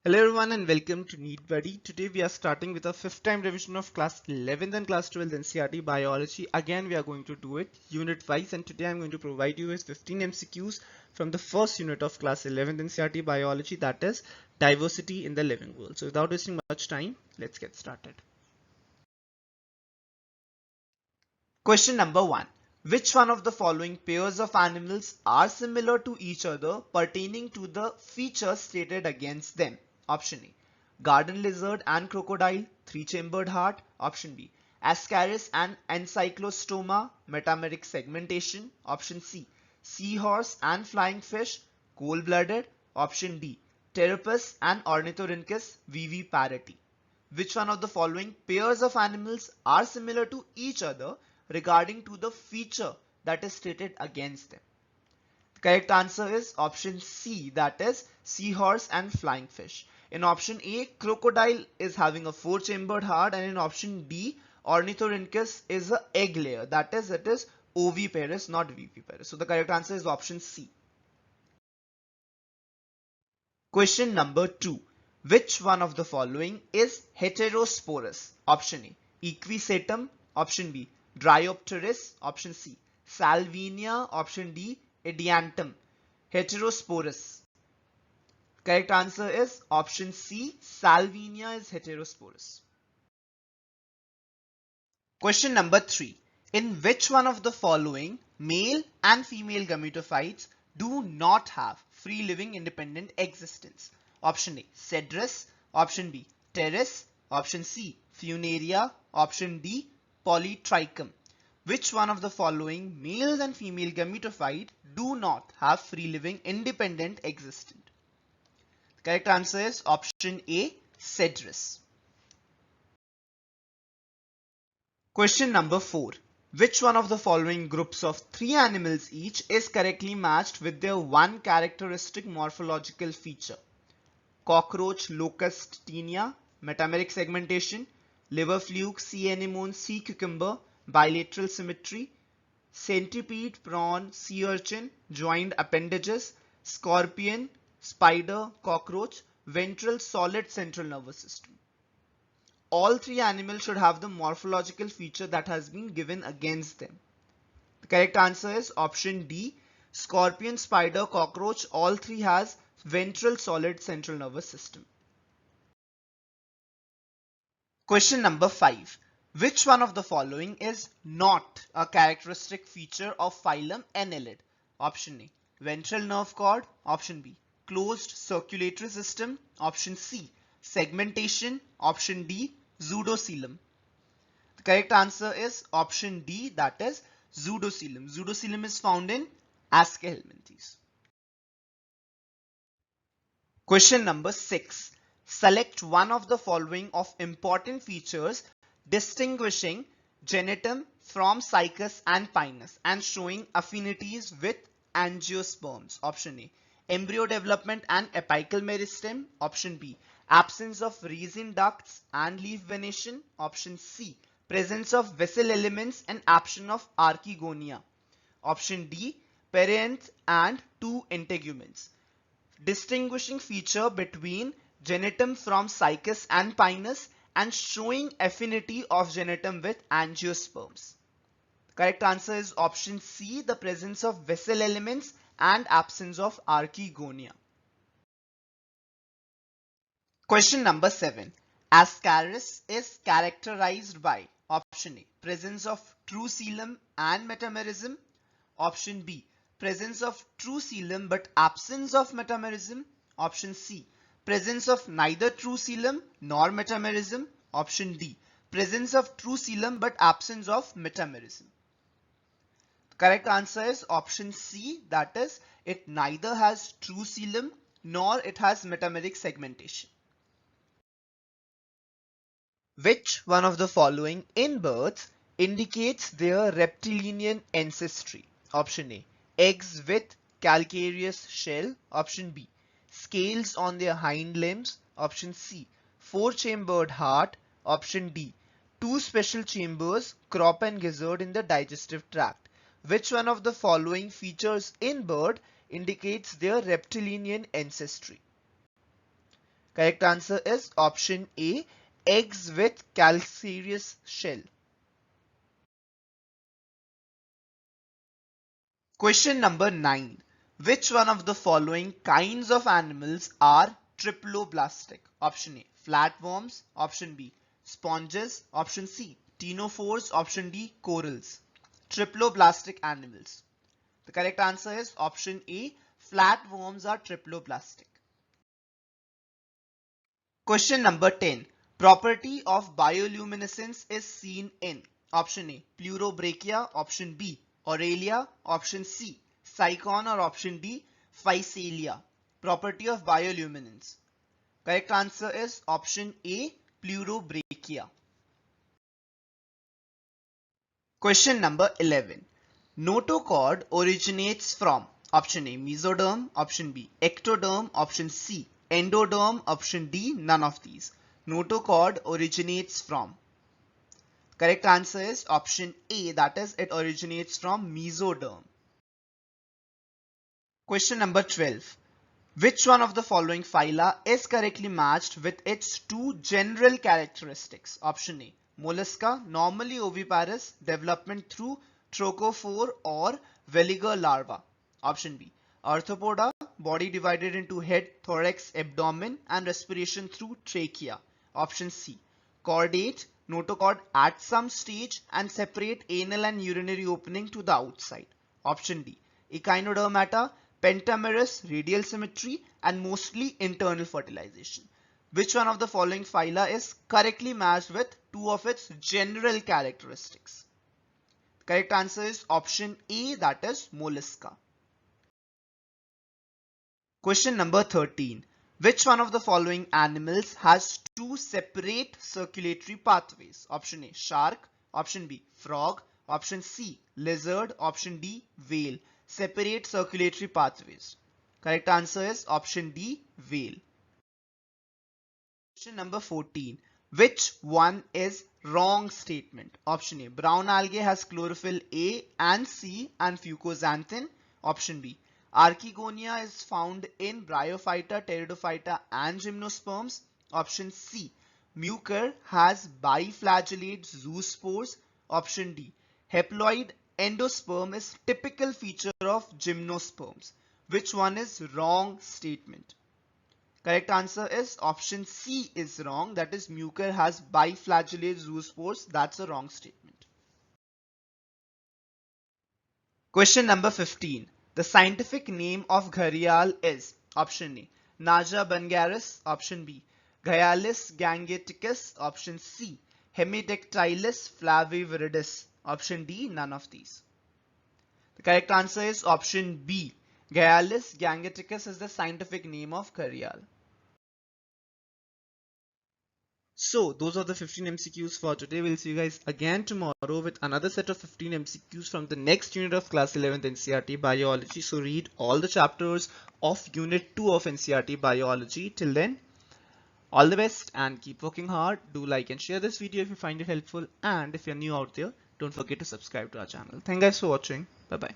Hello everyone and welcome to Neat Buddy. Today we are starting with a fifth time revision of class 11th and class 12th NCERT biology. Again we are going to do it unit wise, and today I'm going to provide you with 15 MCQs from the first unit of class 11th NCERT biology, that is diversity in the living world. So without wasting much time, let's get started. Question number 1. Which one of the following pairs of animals are similar to each other pertaining to the features stated against them? Option A. Garden lizard and crocodile, three-chambered heart. Option B. Ascaris and Encyclostoma, metameric segmentation. Option C. Seahorse and flying fish, cold-blooded. Option D. Pteropus and Ornithorhynchus viviparity. Which one of the following pairs of animals are similar to each other regarding to the feature that is stated against them? The correct answer is option C, that is seahorse and flying fish. In option A, crocodile is having a four-chambered heart, and in option D, Ornithorhynchus is a egg layer, that is it is oviparous, not viviparous. So the correct answer is option C. Question number 2. Which one of the following is heterosporous? Option A. Equisetum. Option B. Dryopteris. Option C. Salvinia. Option D. Ediantum. Heterosporous. Correct answer is option C. Salvinia is heterosporous. Question number 3. In which one of the following male and female gametophytes do not have free living independent existence? Option A. Cedrus. Option B. Pteris. Option C. Funaria. Option D. Polytrichum. Which one of the following male and female gametophyte do not have free living independent existence? The correct answer is option A. Cedrus. Question number 4. Which one of the following groups of 3 animals each is correctly matched with their one characteristic morphological feature? Cockroach, locust, tinea, metameric segmentation, liver fluke, sea anemone, sea cucumber, bilateral symmetry, centipede, prawn, sea urchin, joined appendages, scorpion, spider, cockroach, ventral solid central nervous system. All 3 animals should have the morphological feature that has been given against them. The correct answer is option D. Scorpion, spider, cockroach, all 3 has ventral solid central nervous system. Question number 5. Which one of the following is not a characteristic feature of phylum Annelid? Option A. Ventral nerve cord. Option B. Closed circulatory system. Option C. Segmentation. Option D. Pseudocoelom. The correct answer is option D, that is pseudocoelom. Pseudocoelom is found in Aschelminthes. Question number 6. Select one of the following of important features distinguishing Genitum from Cycas and Pinus and showing affinities with angiosperms. Option A. Embryo development and apical meristem. Option B. Absence of resin ducts and leaf venation. Option C. Presence of vessel elements and absence of archegonia. Option D. Perianth and 2 integuments. Distinguishing feature between Genitum from Cycas and Pinus and showing affinity of Genitum with angiosperms. Correct answer is option C, the presence of vessel elements and absence of archegonia. Question number 7. Ascaris is characterized by option A. Presence of true coelom and metamerism. Option B. Presence of true coelom but absence of metamerism. Option C. Presence of neither true coelom nor metamerism. Option D. Presence of true coelom but absence of metamerism. The correct answer is option C, that is it neither has true coelom nor it has metameric segmentation. Which one of the following in birds indicates their reptilian ancestry? Option A. Eggs with calcareous shell. Option B. Scales on their hind limbs. Option C. Four-chambered heart. Option D. 2 special chambers, crop and gizzard in the digestive tract. Which one of the following features in bird indicates their reptilian ancestry? Correct answer is option A, eggs with calcareous shell. Question number 9. Which one of the following kinds of animals are triploblastic? Option A, flatworms. Option B, sponges. Option C, ctenophores. Option D, corals. Triploblastic animals. The correct answer is option A, flatworms are triploblastic. Question number 10. Property of bioluminescence is seen in option A, pleurobrachia. Option B, Aurelia. Option C, Cycon. Or option D, Physalia. Property of bioluminescence. Correct answer is option A, pleurobrachia. Question number 11. Notochord originates from option A, mesoderm. Option B, ectoderm. Option C, endoderm. Option D, none of these. Notochord originates from. Correct answer is option A, that is it originates from mesoderm. Question number 12. Which one of the following phyla is correctly matched with its two general characteristics? Option A, mollusca, normally oviparous, development through trochophore or veliger larva. Option B, arthropoda, body divided into head, thorax, abdomen and respiration through trachea. Option C, chordate, notochord at some stage and separate anal and urinary opening to the outside. Option D, echinodermata, pentamerous, radial symmetry and mostly internal fertilization. Which one of the following phyla is correctly matched with two of its general characteristics? Correct answer is option A, that is mollusca. Question number 13. Which one of the following animals has two separate circulatory pathways? Option A, shark. Option B, frog. Option C, lizard. Option D, whale. Separate circulatory pathways. Correct answer is option D, whale. Question number 14. Which one is wrong statement? Option A, brown algae has chlorophyll A and C and fucoxanthin. Option B, Archegonia is found in Bryophyta, Pteridophyta and Gymnosperms. Option C, Mucor has biflagellate zoospores. Option D, haploid endosperm is typical feature of Gymnosperms. Which one is wrong statement? Correct answer is option C is wrong. That is Mucor has biflagellate zoospores. That's a wrong statement. Question number 15. The scientific name of gharial is option A, Naja bungaris. Option B, Gyalis gangeticus. Option C, Hemidactylus flaviviridis. Option D, none of these. The correct answer is option B. Gyalis gangeticus is the scientific name of gharial. So those are the 15 MCQs for today. We'll see you guys again tomorrow with another set of 15 MCQs from the next unit of class 11th NCERT Biology. So read all the chapters of unit 2 of NCERT Biology. Till then, all the best and keep working hard. Do like and share this video if you find it helpful, and if you're new out there, don't forget to subscribe to our channel. Thank you guys for watching. Bye bye.